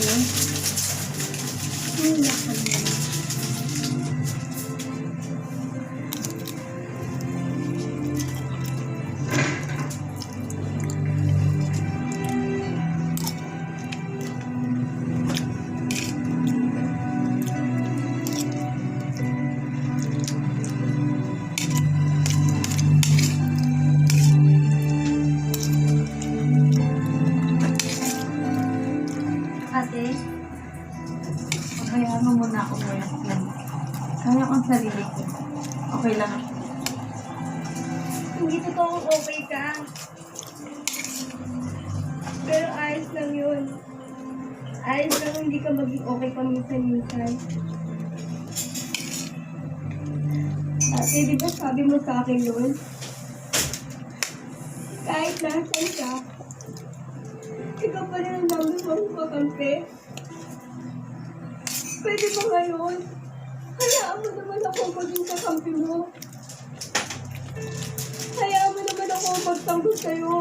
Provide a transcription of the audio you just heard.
yun. Lakad mo. Ate, kaya mo muna ako ngayon. Kaya kong sarili ko. Okay lang ako. Hindi totoong okay ka. Pero ayos lang yun. Ayos lang hindi ka maging okay paminsan-minsan. Ate, di ba sabi mo sa akin yun? Kahit nasan ka, ikaw pa rin ang namin mong kakampi. Pwede ba ngayon? Hayaan mo naman ako maging kakampi mo. Hayaan mo naman ako magtanggol sa'yo.